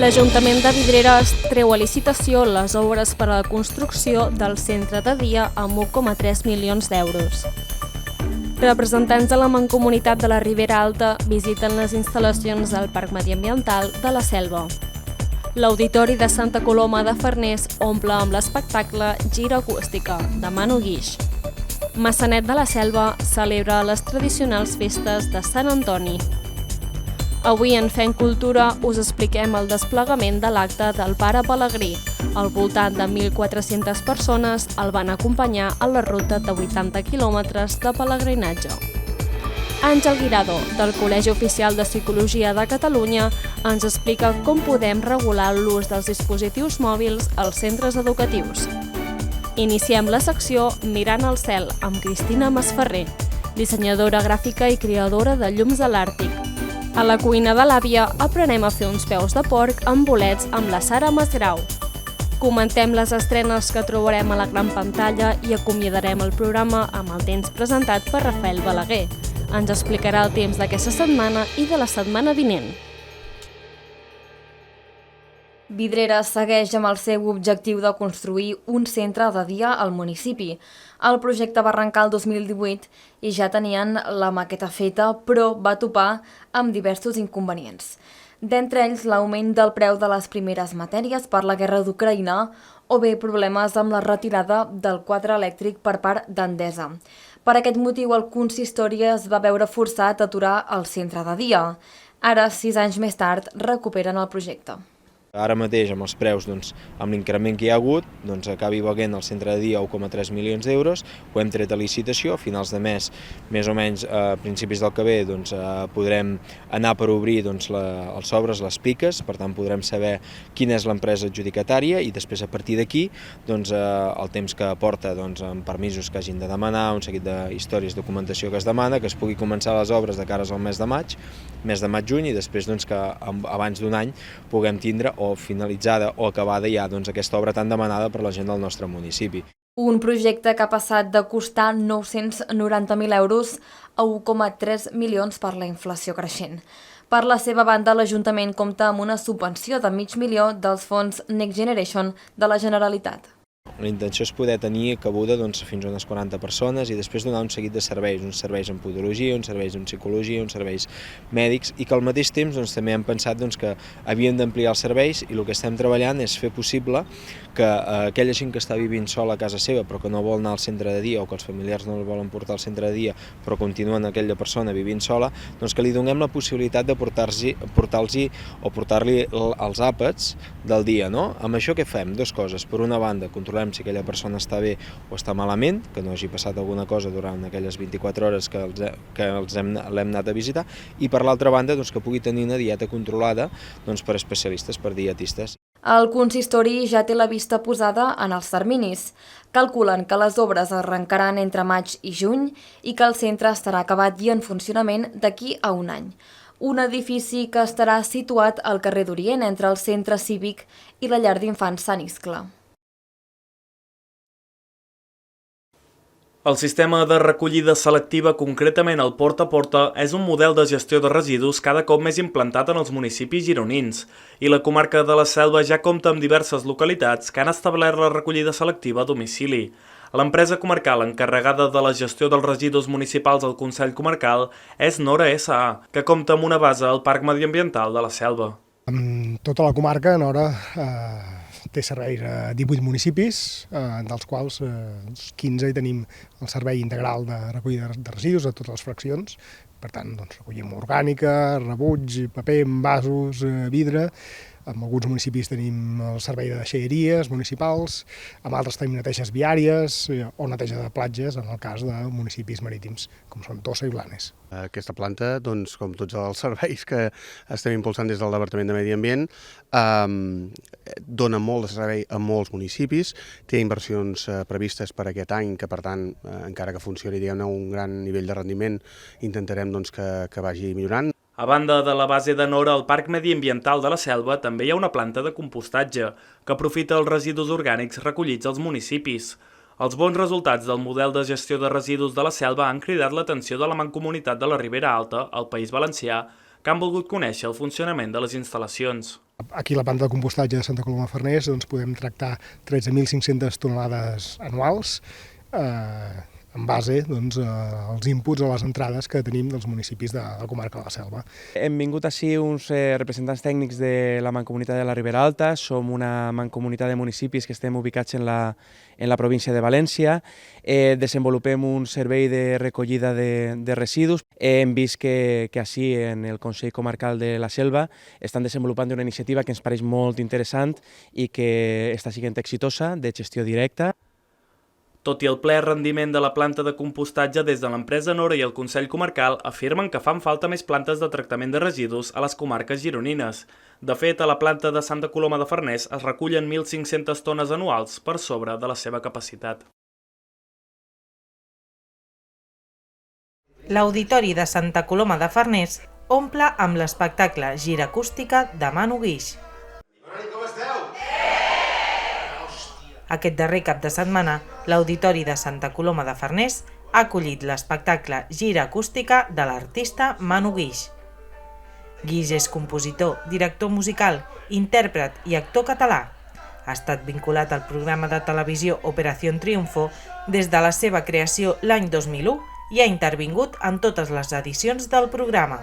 L'Ajuntament de Vidreres treu a licitació les obres per a la construcció del centre de dia amb 1,3 milions d'euros. Representants de la Mancomunitat de la Ribera Alta visiten les instal·lacions del Parc Mediambiental de la Selva. L'Auditori de Santa Coloma de Farners omple amb l'espectacle Gira Acústica, de Manu Guix. Maçanet de la Selva celebra les tradicionals festes de Sant Antoni. Avui en Fem Cultura us expliquem el desplegament de l'acte del Pare Pelegrí. Al voltant de 1.400 persones el van acompanyar a la ruta de 80 quilòmetres de pelegrinatge. Àngel Guirado, del Col·legi Oficial de Psicologia de Catalunya, ens explica com podem regular l'ús dels dispositius mòbils als centres educatius. Iniciem la secció Mirant al cel amb Cristina Masferrer, dissenyadora gràfica i creadora de llums de l'Àrtic. A la cuina de l'àvia aprenem a fer uns peus de porc amb bolets amb la Sara Masgrau. Comentem les estrenes que trobarem a la gran pantalla i acomiadarem el programa amb el temps presentat per Rafael Balaguer. Ens explicarà el temps d'aquesta setmana i de la setmana vinent. Vidreres segueix amb el seu objectiu de construir un centre de dia al municipi. El projecte va arrencar el 2018 i ja tenien la maqueta feta, però va topar amb diversos inconvenients. D'entre ells, l'augment del preu de les primeres matèries per la guerra d'Ucraïna o bé problemes amb la retirada del quadre elèctric per part d'Endesa. Per aquest motiu, el consistori es va veure forçat a aturar el centre de dia. Ara, 6 anys més tard, recuperen el projecte. Ara mateix, amb els preus, amb l'increment que hi ha hagut, acabi valent el centre de dia 1,3 milions d'euros, ho hem tret a licitació, a finals de mes, més o menys a principis del que ve, podrem anar per obrir els sobres, les piques, per tant podrem saber quina és l'empresa adjudicatària i després a partir d'aquí el temps que porta amb permisos que hagin de demanar, un seguit d'històries, documentació que es demana, que es pugui començar les obres de cares al mes de maig-juny i després que abans d'un any puguem tindre o finalitzada o acabada ja aquesta obra tan demanada per la gent del nostre municipi. Un projecte que ha passat de costar 990.000 euros a 1,3 milions per la inflació creixent. Per la seva banda, l'Ajuntament compta amb una subvenció de $500.000 dels fons Next Generation de la Generalitat. La intenció és poder tenir cabuda fins a unes 40 persones i després donar un seguit de serveis, uns serveis en podologia, uns serveis en psicologia, uns serveis mèdics i que al mateix temps també hem pensat que havíem d'ampliar els serveis i el que estem treballant és fer possible que aquella gent que està vivint sola a casa seva però que no vol anar al centre de dia o que els familiars no el volen portar al centre de dia però continuen aquella persona vivint sola, que li donem la possibilitat de portar-li els àpats del dia. Amb això què fem? Dues coses. Per una banda, controlem si aquella persona està bé o està malament, que no hagi passat alguna cosa durant aquelles 24 hores que l'hem anat a visitar, i per l'altra banda que pugui tenir una dieta controlada per especialistes, per dietistes. El consistori ja té la vista posada en els terminis. Calculen que les obres arrencaran entre maig i juny i que el centre estarà acabat i en funcionament d'aquí a un any. Un edifici que estarà situat al carrer d'Orient entre el centre cívic i la llar d'infants Sant Iscle. El sistema de recollida selectiva, concretament el porta a porta, és un model de gestió de residus cada cop més implantat en els municipis gironins i la comarca de la Selva ja compta amb diverses localitats que han establert la recollida selectiva a domicili. L'empresa comarcal encarregada de la gestió dels residus municipals al Consell Comarcal és Nora S.A., que compta amb una base al Parc Mediambiental de la Selva. En tota la comarca, Nora té serveis a 18 municipis, dels quals 15 hi tenim el servei integral de recollida de residus a totes les fraccions. Per tant, recollim orgànica, rebuig, paper, envasos, vidre. En alguns municipis tenim el servei de deixalleries municipals, amb altres tenim neteges viàries o neteja de platges, en el cas de municipis marítims, com són Tossa i Blanes. Aquesta planta, com tots els serveis que estem impulsant des del Departament de Medi Ambient, dona molt de servei a molts municipis, té inversions previstes per aquest any, que per tant, encara que funcioni a un gran nivell de rendiment, intentarem que vagi millorant. A banda de la base de Nora, al Parc Mediambiental de la Selva també hi ha una planta de compostatge que aprofita els residus orgànics recollits als municipis. Els bons resultats del model de gestió de residus de la Selva han cridat l'atenció de la Mancomunitat de la Ribera Alta, al País Valencià, que han volgut conèixer el funcionament de les instal·lacions. Aquí a la planta de compostatge de Santa Coloma de Farners podem tractar 13.500 tonelades anuals en base als inputs o les entrades que tenim dels municipis de la comarca de la Selva. Hem vingut així uns representants tècnics de la Mancomunitat de la Ribera Alta. Som una mancomunitat de municipis que estem ubicats en la província de València. Desenvolupem un servei de recollida de residus. Hem vist que així en el Consell Comarcal de la Selva estan desenvolupant una iniciativa que ens pareix molt interessant i que està sent exitosa, de gestió directa. Tot i el ple rendiment de la planta de compostatge, des de l'empresa Nora i el Consell Comarcal afirmen que fan falta més plantes de tractament de residus a les comarques gironines. De fet, a la planta de Santa Coloma de Farners es recullen 1.500 tones anuals per sobre de la seva capacitat. L'Auditori de Santa Coloma de Farners omple amb l'espectacle Gira Acústica de Manu Guix. Aquest darrer cap de setmana, l'Auditori de Santa Coloma de Farners ha acollit l'espectacle Gira Acústica de l'artista Manu Guix. Guix és compositor, director musical, intèrpret i actor català. Ha estat vinculat al programa de televisió Operación Triunfo des de la seva creació l'any 2001 i ha intervingut en totes les edicions del programa.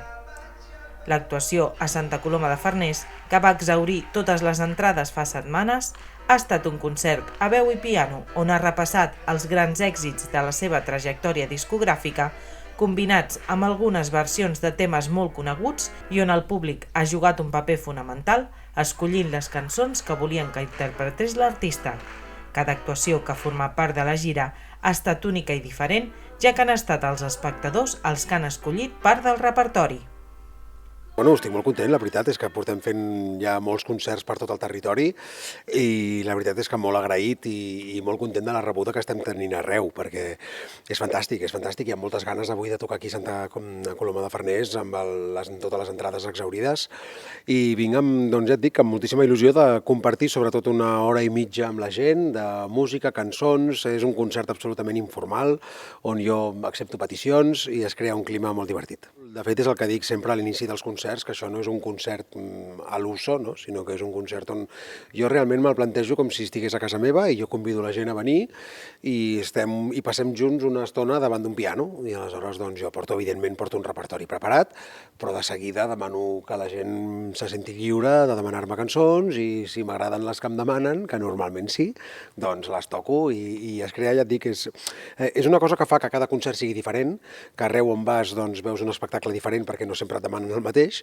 L'actuació a Santa Coloma de Farners, que va exhaurir totes les entrades fa setmanes, ha estat un concert a veu i piano on ha repassat els grans èxits de la seva trajectòria discogràfica, combinats amb algunes versions de temes molt coneguts i on el públic ha jugat un paper fonamental escollint les cançons que volien que interpretés l'artista. Cada actuació que forma part de la gira ha estat única i diferent, ja que han estat els espectadors els que han escollit part del repertori. Bueno, estic molt content, la veritat és que portem fent ja molts concerts per tot el territori i la veritat és que molt agraït i molt content de la rebuda que estem tenint arreu, perquè és fantàstic, hi ha moltes ganes avui de tocar aquí a Santa Coloma de Farners amb totes les entrades exhaurides i vinc amb, doncs ja et dic, amb moltíssima il·lusió de compartir sobretot una hora i mitja amb la gent, de música, cançons, és un concert absolutament informal on jo accepto peticions i es crea un clima molt divertit. De fet, és el que dic sempre a l'inici dels concerts, que això no és un concert a l'uso, no? Sinó que és un concert on jo realment me'l plantejo com si estigués a casa meva i jo convido la gent a venir i passem junts una estona davant d'un piano i aleshores doncs, jo evidentment porto un repertori preparat, però de seguida demano que la gent se senti lliure de demanar-me cançons i si m'agraden les que em demanen, que normalment sí, doncs les toco i es crea, ja et dic, és una cosa que fa que cada concert sigui diferent, que arreu on vas doncs, veus un espectacle diferent perquè no sempre et demanen el mateix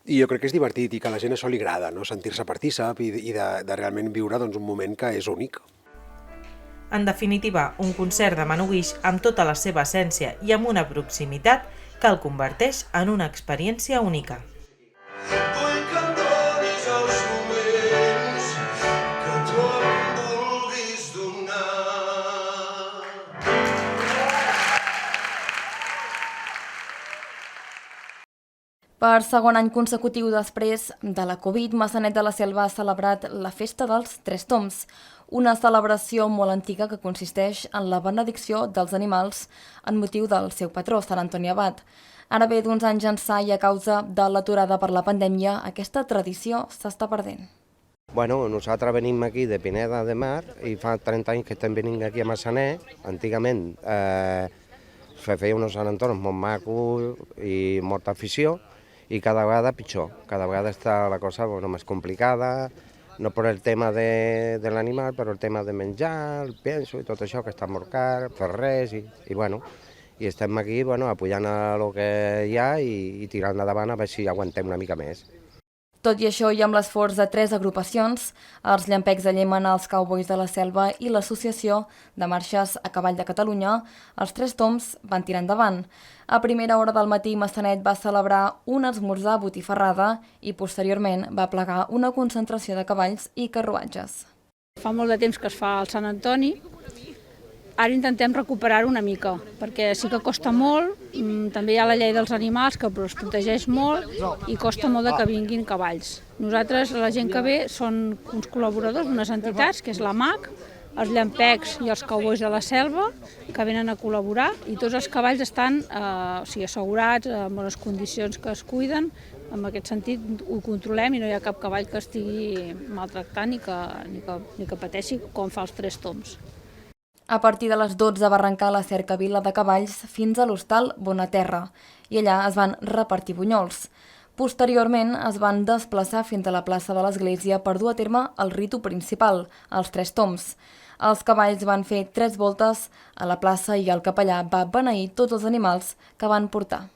i jo crec que és divertit i que a la gent això li agrada, no? Sentir-se partícip i de realment viure doncs, un moment que és únic. En definitiva, un concert de Manu Guix amb tota la seva essència i amb una proximitat que el converteix en una experiència única. Per segon any consecutiu després de la Covid, Maçanet de la Selva ha celebrat la Festa dels Tres Tombs, una celebració molt antiga que consisteix en la benedicció dels animals en motiu del seu patró, Sant Antoni Abat. Ara ve d'uns anys ençà i a causa de l'aturada per la pandèmia, aquesta tradició s'està perdent. Bueno, nosaltres venim aquí de Pineda de Mar i fa 30 anys que estem venint aquí a Maçanet. Antigament se feia uns Sant Antonis molt macos i molta afició, i cada vegada pitjor, cada vegada està la cosa més complicada, no per el tema de l'animal, però el tema de menjar, el penso i tot això que està molt car, fer res, i estem aquí apoyant el que hi ha i tirant endavant a veure si aguantem una mica més. Tot i això, i amb l'esforç de 3 agrupacions, els Llampecs de Llémena, els Cowboys de la Selva i l'Associació de Marxes a Cavall de Catalunya, els Tres Tombs van tirar endavant. A primera hora del matí, Maçanet va celebrar un esmorzar botifarrada i posteriorment va plegar una concentració de cavalls i carruatges. Fa molt de temps que es fa el Sant Antoni. Ara intentem recuperar-ho una mica, perquè sí que costa molt, també hi ha la llei dels animals que es protegeix molt i costa molt que vinguin cavalls. Nosaltres, la gent que ve, són uns col·laboradors d'unes entitats, que és la MAC, els Llampecs i els Cowboys de la Selva, que venen a col·laborar, i tots els cavalls estan assegurats, en bones condicions, que es cuiden, En aquest sentit ho controlem i no hi ha cap cavall que estigui maltractant ni que pateixi com fa els 3 toms. A partir de les 12 va arrencar la cercavila de cavalls fins a l'hostal Bonaterra i allà es van repartir bunyols. Posteriorment es van desplaçar fins a la plaça de l'església per dur a terme el ritu principal, els 3 toms. Els cavalls van fer 3 voltes a la plaça i el capellà va beneir tots els animals que van portar.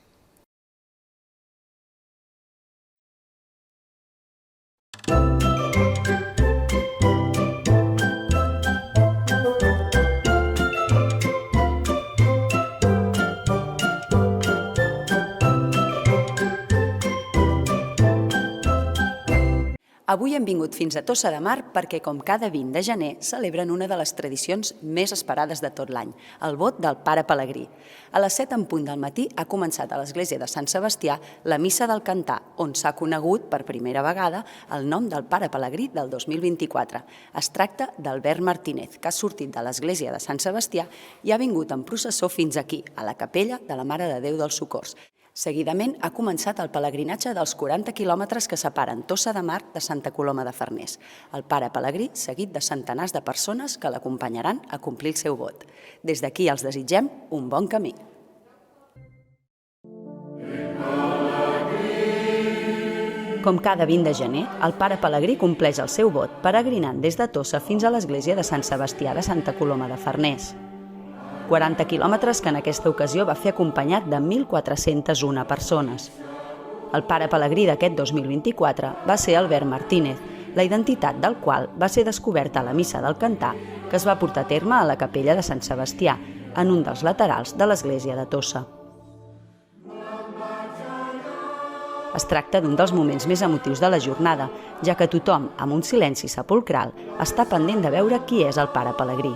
Avui hem vingut fins a Tossa de Mar perquè, com cada 20 de gener, celebren una de les tradicions més esperades de tot l'any, el vot del Pare Pelegrí. A les 7 en punt del matí ha començat a l'església de Sant Sebastià la Missa del Cantar, on s'ha conegut per primera vegada el nom del Pare Pelegrí del 2024. Es tracta d'Albert Martínez, que ha sortit de l'església de Sant Sebastià i ha vingut en processó fins aquí, a la capella de la Mare de Déu dels Socors. Seguidament ha començat el pelegrinatge dels 40 quilòmetres que separen Tossa de Mar de Santa Coloma de Farners. El Pare Pelegrí, seguit de centenars de persones que l'acompanyaran a complir el seu vot. Des d'aquí els desitgem un bon camí. Com cada 20 de gener, el Pare Pelegrí compleix el seu vot peregrinant des de Tossa fins a l'església de Sant Sebastià de Santa Coloma de Farners. 40 quilòmetres que en aquesta ocasió va fer acompanyat de 1.401 persones. El Pare Pelegrí d'aquest 2024 va ser Albert Martínez, la identitat del qual va ser descoberta a la Missa del Cantar, que es va portar a terme a la capella de Sant Sebastià, en un dels laterals de l'església de Tossa. Es tracta d'un dels moments més emotius de la jornada, ja que tothom, amb un silenci sepulcral, està pendent de veure qui és el Pare Pelegrí.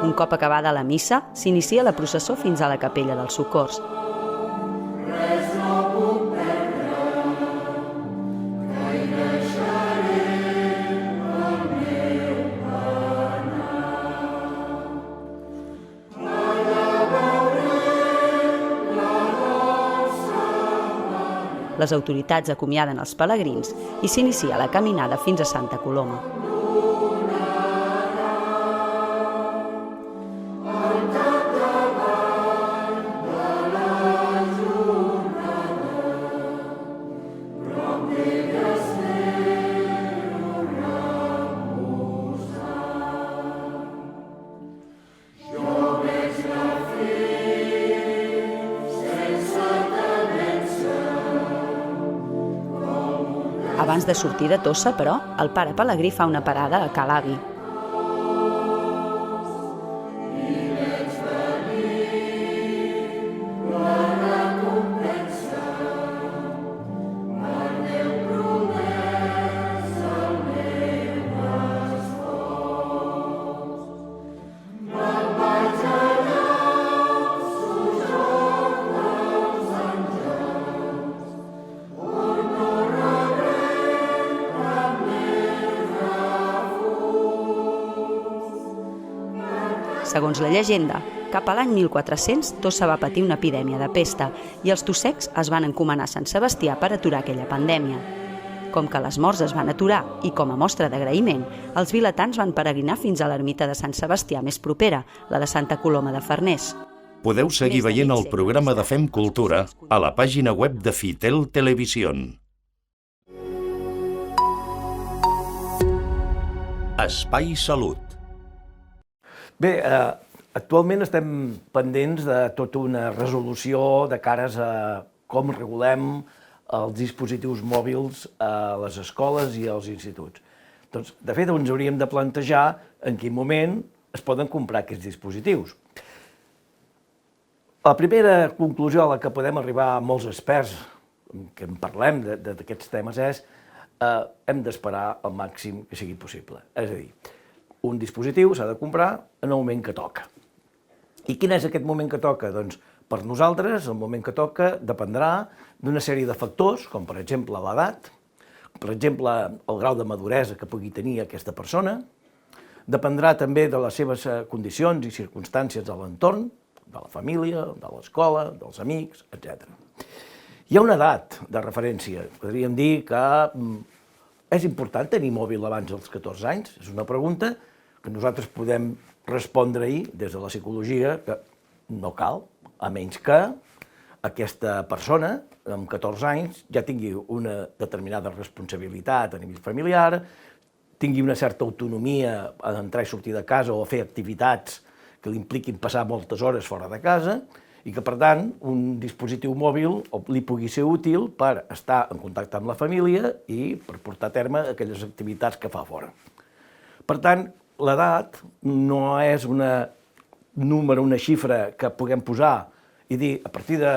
Un cop acabada la missa, s'inicia la processó fins a la capella dels Socors. Les autoritats acomiaden els pelegrins i s'inicia la caminada fins a Santa Coloma. Abans de sortir de Tossa, però, el Pare Pelegrí fa una parada a Ca l'Avi. Segons la llegenda, cap a l'any 1400 Tossa va patir una epidèmia de pesta i els tossecs es van encomanar a Sant Sebastià per aturar aquella pandèmia. Com que les morts es van aturar i com a mostra d'agraïment, els vilatans van peregrinar fins a l'ermita de Sant Sebastià més propera, la de Santa Coloma de Farners. Podeu seguir veient el programa de Fem Cultura a la pàgina web de Fitel Televisión. Espai Salut. Bé, actualment estem pendents de tota una resolució de cares a com regulem els dispositius mòbils a les escoles i als instituts. Doncs, de fet, ens hauríem de plantejar en quin moment es poden comprar aquests dispositius. La primera conclusió a la que podem arribar molts experts que en parlem d'aquests temes és hem d'esperar el màxim que sigui possible. És a dir, un dispositiu s'ha de comprar en el moment que toca. I quin és aquest moment que toca? Doncs per nosaltres el moment que toca dependrà d'una sèrie de factors, com per exemple l'edat, per exemple el grau de maduresa que pugui tenir aquesta persona, dependrà també de les seves condicions i circumstàncies de l'entorn, de la família, de l'escola, dels amics, etc. Hi ha una edat de referència. Podríem dir que és important tenir mòbil abans dels 14 anys? És una pregunta que nosaltres podem respondre-hi des de la psicologia que no cal, a menys que aquesta persona, amb 14 anys, ja tingui una determinada responsabilitat a nivell familiar, tingui una certa autonomia a entrar i sortir de casa o a fer activitats que li impliquin passar moltes hores fora de casa i que, per tant, un dispositiu mòbil li pugui ser útil per estar en contacte amb la família i per portar a terme aquelles activitats que fa fora. Per tant, l'edat no és una xifra que puguem posar i dir a partir de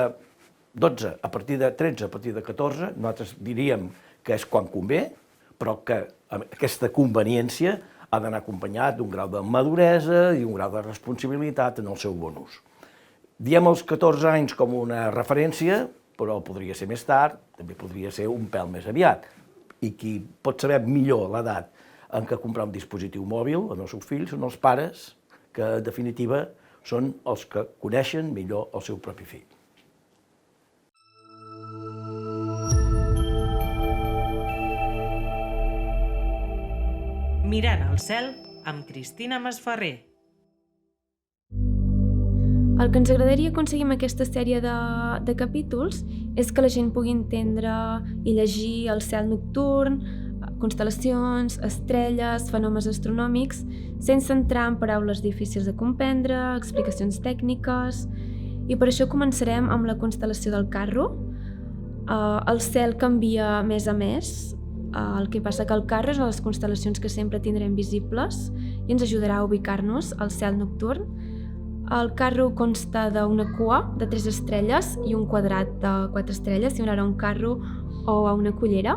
12, a partir de 13, a partir de 14, nosaltres diríem que és quan convé, però que aquesta conveniència ha d'anar acompanyat d'un grau de maduresa i un grau de responsabilitat en el seu bon ús. Diem els 14 anys com una referència, però podria ser més tard, també podria ser un pèl més aviat. I qui pot saber millor l'edat en què comprar un dispositiu mòbil en els seus fills són els pares, que en definitiva són els que coneixen millor el seu propi fill. Mirant al cel amb Cristina Masferrer. El que ens agradaria aconseguir amb aquesta sèrie de capítols és que la gent pugui entendre i llegir el cel nocturn, constel·lacions, estrelles, fenòmens astronòmics, sense entrar en paraules difícils de comprendre, explicacions tècniques, i per això començarem amb la constel·lació del Carro. El cel canvia mes a mes, el que passa que el Carro és una de les constel·lacions que sempre tindrem visibles i ens ajudarà a ubicar-nos al cel nocturn. El Carro consta d'una cua de 3 estrelles i un quadrat de 4 estrelles, similar a un carro o a una cullera.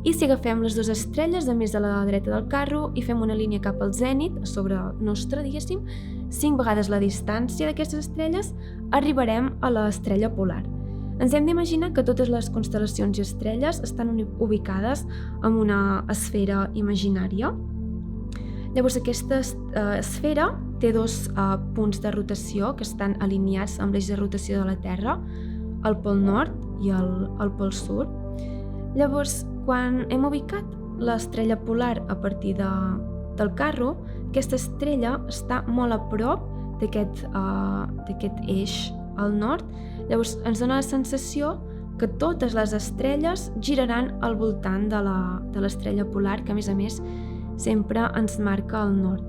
I si agafem les 2 estrelles de més a la dreta del carro i fem una línia cap al zènit, a sobre nostre, diguéssim, 5 vegades la distància d'aquestes estrelles, arribarem a l'estrella polar. Ens hem d'imaginar que totes les constel·lacions i estrelles estan ubicades en una esfera imaginària. Llavors, aquesta esfera té 2 punts de rotació que estan alineats amb l'eix de rotació de la Terra, el pol nord i el pol sud. Llavors, quan hem ubicat l'estrella polar a partir del carro, aquesta estrella està molt a prop d'aquest eix al nord. Llavors ens dona la sensació que totes les estrelles giraran al voltant de l'estrella polar, que a més sempre ens marca el nord.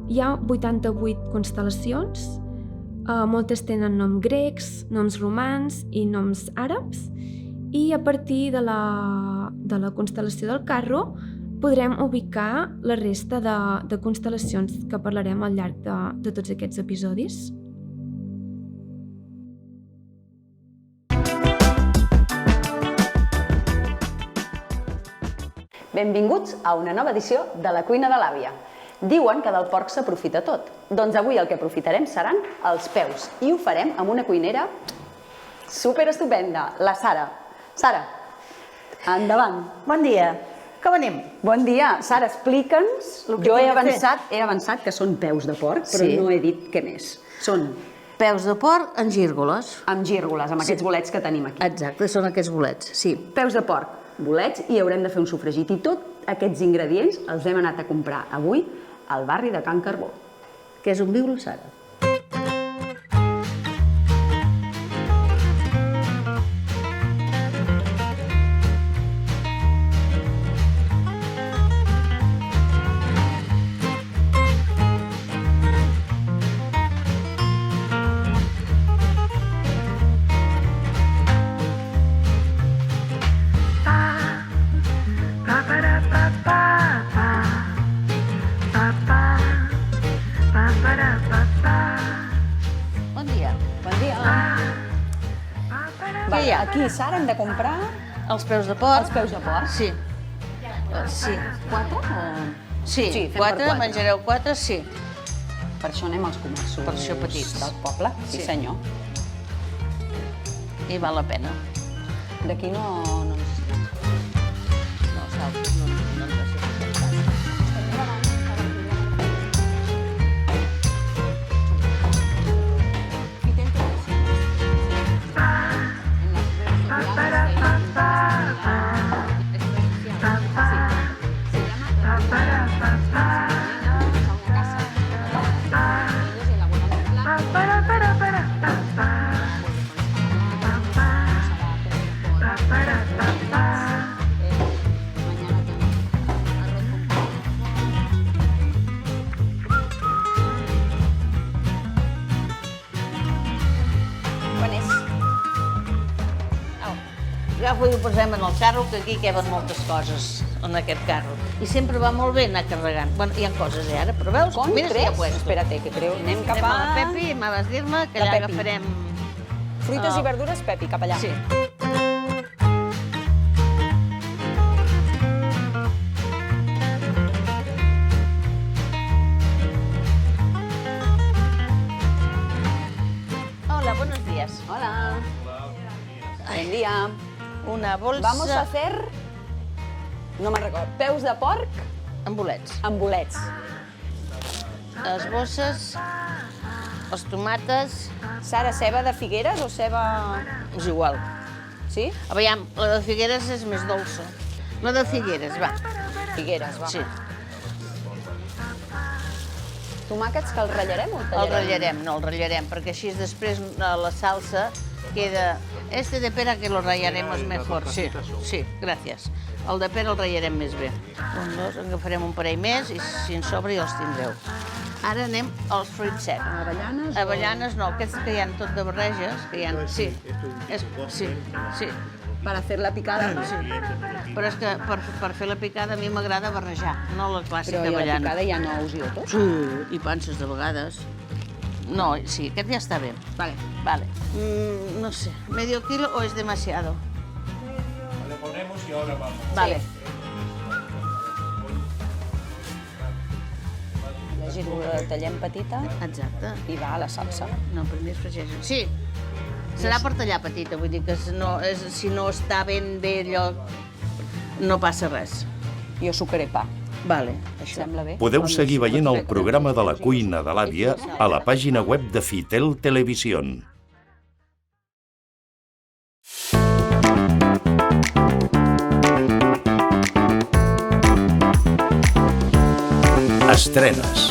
Hi ha 88 constel·lacions, moltes tenen noms grecs, noms romans i noms àrabs, i a partir de la constel·lació del Carro podrem ubicar la resta de constel·lacions que parlarem al llarg de tots aquests episodis. Benvinguts a una nova edició de La cuina de l'àvia. Diuen que del porc s'aprofita tot. Doncs avui el que aprofitarem seran els peus i ho farem amb una cuinera superestupenda, la Sara. Sara, endavant. Bon dia. Com anem? Bon dia. Sara, explica'ns. Jo he avançat que són peus de porc, però no he dit què més. Són peus de porc en gírgoles. Amb gírgoles, amb aquests bolets que tenim aquí. Exacte, són aquests bolets, sí. Peus de porc, bolets, i haurem de fer un sofregit. I tots aquests ingredients els hem anat a comprar avui al barri de Can Carbó. Que és on viu la Sara. Ba Aquí, Sara, hem de comprar Els peus de porc. els peus de porc. Sí. Sí. 4 o...? Sí, Sí, fem per 4, quatre. menjareu 4, sí. Per això anem als comerços Per això petits. del poble. Sí, Sí. senyor. I val la pena. D'aquí no necessitem. No, saps, no necessitem. Quan és? Agafo i ho posem en el carro, que aquí queben moltes coses en aquest carro. I sempre va molt bé anar carregant. Bueno, hi ha coses, ara, però veus? Con Mira si tres? ja puesto. Espérate, que creu. Anem cap Anem a... a la Pepi, me vas dir-me que La allà Pepi. agafarem... Fruites i verdures, Pepi, cap allà. Sí. Hola, buenos días. Hola. Buen día. Una bolsa... Vamos a hacer... No me'n recordo. Peus de porc amb bolets. amb bolets. Les bosses, les tomates... Sara, ceba de Figueres o ceba... És igual. Sí? Aviam, la de Figueres és més dolça. La de Figueres, va. Figueres, va. Sí. Tomàquets que els ratllarem o El tallarem? ratllarem, no, el ratllarem, perquè així després la salsa queda... Este de pera que lo rallaremos mejor, sí, sí, gràcies. El de pera el ratllarem més bé. Un, dos, en agafarem un parell més i si en sobra ja els tindreu. Ara anem als fruits secs. Avellanes? Avellanes no, aquests que hi ha tot de barreges, que hi ha... Sí, sí, sí. Per fer la picada. Sí. Però és que per fer la picada a mi m'agrada barrejar, no la clàssica Però i a la avellana. picada hi ha nous i tot? Sí, i panses de vegades. No, sí, aquest ja està bé. Vale. Vale. No sé, ¿medio kilo o es demasiado? Le ponemos y ahora vamos. Vale. La girola la tallem petita. Exacte. I va a la salsa. No, primer es fregeixen. Sí, serà per tallar petita, vull dir que si no està ben bé allò, no passa res. Jo sucaré pa. Vale. Això sembla bé? Podeu seguir veient el programa de la cuina de l'àvia a la pàgina web de Fitel Televisión. Estrenes.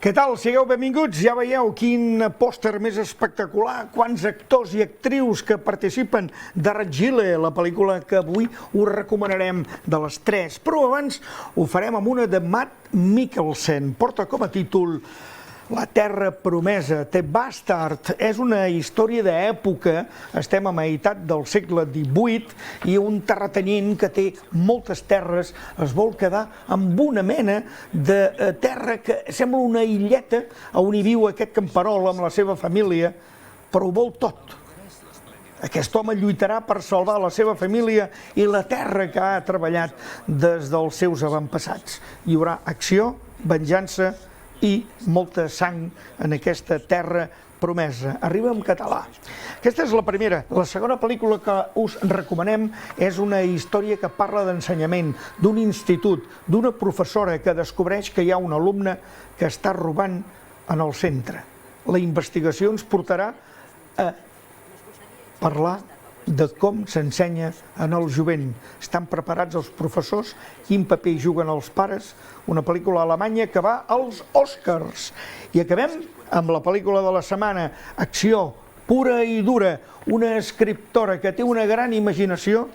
Què tal? Sigueu benvinguts. Ja veieu quin pòster més espectacular, quants actors i actrius que participen de Darjeele, la pel·lícula que avui us recomanarem de les 3. Però abans ho farem amb una de Matt Mikkelsen. Porta com a títol La Terra Promesa. The Bastard és una història d'època, estem a meitat del segle XVIII, i un terratenent que té moltes terres es vol quedar amb una mena de terra que sembla una illeta on hi viu aquest camperol amb la seva família, però ho vol tot. Aquest home lluitarà per salvar la seva família i la terra que ha treballat des dels seus avantpassats. Hi haurà acció, venjança i molta sang en aquesta terra promesa. Arriba en català. Aquesta és la primera. La segona pel·lícula que us recomanem és una història que parla d'ensenyament, d'un institut, d'una professora que descobreix que hi ha un alumne que està robant en el centre. La investigació ens portarà a parlar de com s'ensenya en el jovent. Estan preparats els professors? Quin paper juguen els pares? Una pel·lícula alemanya que va als Oscars. I acabem amb la pel·lícula de la setmana, acció pura i dura. Una escriptora que té una gran imaginació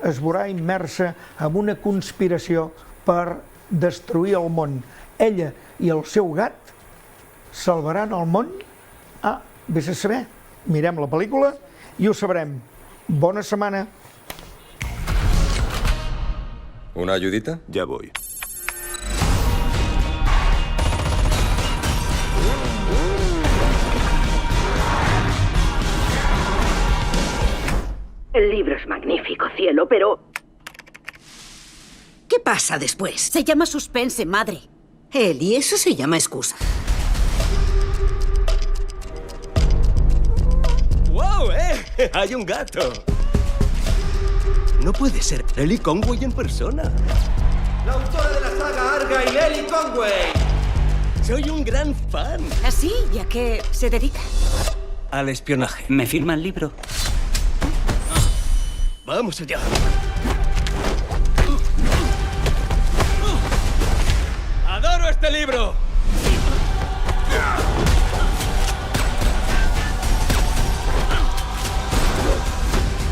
es veurà immersa en una conspiració per destruir el món. Ella i el seu gat salvaran el món? Vés a saber. Mirem la pel·lícula i ho sabrem. Bona setmana. ¿Una ayudita? Ya voy. El libro es magnífico, cielo, pero... ¿Qué pasa después? Se llama suspense, madre. Y eso se llama excusa. ¡Wow, hay un gato! No puede ser Ellie Conway en persona. La autora de la saga Argylle, Ellie Conway. Soy un gran fan. ¿Así? ¿Y a qué se dedica? Al espionaje. ¿Me firma el libro? Vamos allá. ¡Adoro este libro!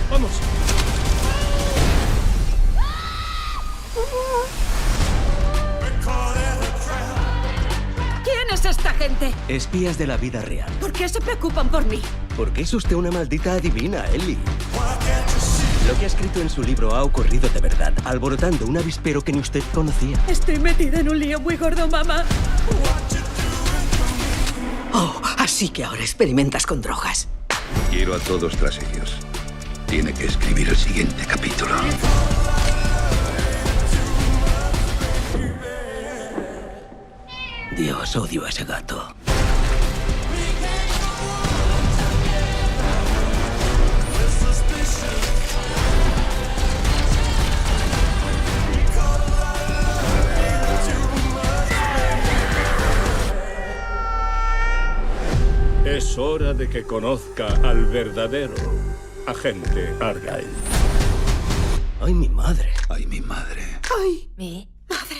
¡Vamos! ¿Quién es esta gente? Espías de la vida real. ¿Por qué se preocupan por mí? Porque es usted una maldita adivina, Ellie. Lo que ha escrito en su libro ha ocurrido de verdad, alborotando un avispero que ni usted conocía. Estoy metida en un lío muy gordo, mamá. Oh, así que ahora experimentas con drogas. Quiero a todos tras ellos. Tiene que escribir el siguiente capítulo. Dios, odio a ese gato. Es hora de que conozca al verdadero agente Argylle. ¡Ay, mi madre! ¡Ay, mi madre! ¡Ay, mi madre!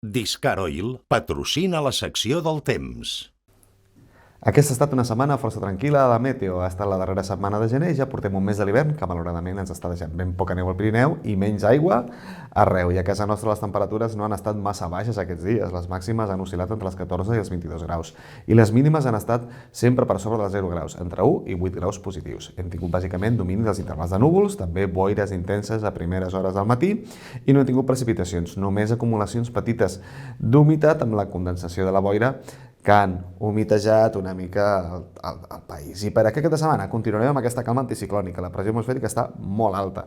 Discar Oil patrocina la secció del temps. Aquesta ha estat una setmana força tranquil·la a la meteo. Ha estat la darrera setmana de gener i ja portem un mes de l'hivern que malauradament ens està deixant ben poca neu al Pirineu i menys aigua arreu. I a casa nostra les temperatures no han estat massa baixes aquests dies. Les màximes han oscil·lat entre els 14 i els 22 graus. I les mínimes han estat sempre per sobre dels 0 graus, entre 1 i 8 graus positius. Hem tingut bàsicament domini dels intervals de núvols, també boires intenses a primeres hores del matí i no hem tingut precipitacions, només acumulacions petites d'humitat amb la condensació de la boira que han humitejat una mica el país. I per aquest cap de setmana continuarem amb aquesta calma anticiclònica. La pressió atmosfèrica està molt alta,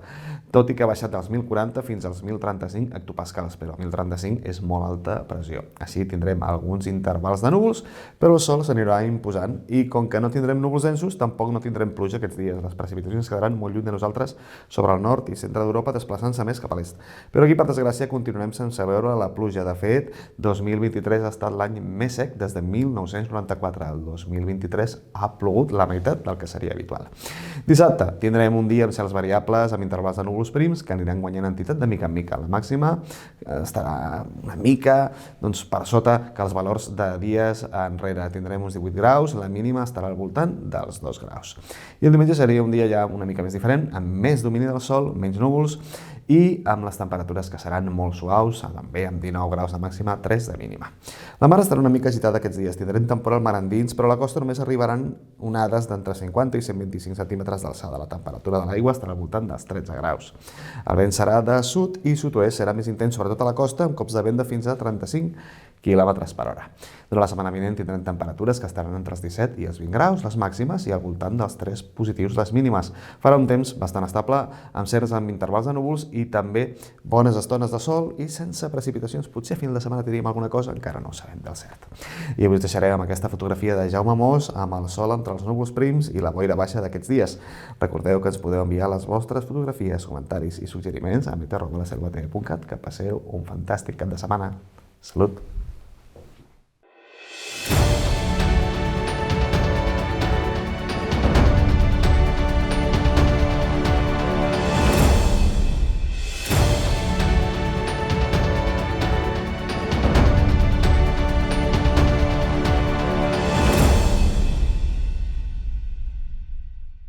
tot i que ha baixat dels 1.040 fins als 1.035 hectopascals, però 1.035 és molt alta pressió. Així tindrem alguns intervals de núvols, però el sol s'anirà imposant i com que no tindrem núvols densos, tampoc no tindrem pluja aquests dies. Les precipitacions quedaran molt lluny de nosaltres sobre el nord i centre d'Europa, desplaçant-se més cap a l'est. Però aquí, per desgràcia, continuarem sense veure la pluja. De fet, 2023 ha estat l'any més sec des de 1994. El 2023 ha plogut la meitat del que seria habitual. Dissabte tindrem un dia amb cels variables, amb intervals de núvols prims que aniran guanyant entitat de mica en mica. La màxima estarà una mica per sota que els valors de dies enrere. Tindrem uns 18 graus, la mínima estarà al voltant dels 2 graus. I el diumenge seria un dia ja una mica més diferent, amb més domini del sol, menys núvols i amb les temperatures que seran molt suaus, també amb 19 graus de màxima, 3 de mínima. La mar estarà una mica agitada aquests dies, tindrem temporal mar endins, però a la costa només arribaran onades d'entre 50 i 125 centímetres d'alçada. La temperatura de l'aigua estarà al voltant dels 13 graus. El vent serà de sud i sud-oest, serà més intens sobretot a la costa, amb cops de vent de fins a 35 km per hora. Durant la setmana vinent tindrem temperatures que estaran entre els 17 i els 20 graus, les màximes, i al voltant dels 3 positius les mínimes. Farà un temps bastant estable, amb certs amb intervals de núvols i també bones estones de sol i sense precipitacions. Potser a final de setmana tindríem alguna cosa, encara no ho sabem del cert. I avui us deixarem amb aquesta fotografia de Jaume Mos amb el sol entre els núvols prims i la boira baixa d'aquests dies. Recordeu que ens podeu enviar les vostres fotografies, comentaris i suggeriments a meteorologia.cat. Que passeu un fantàstic cap de setmana. Salut!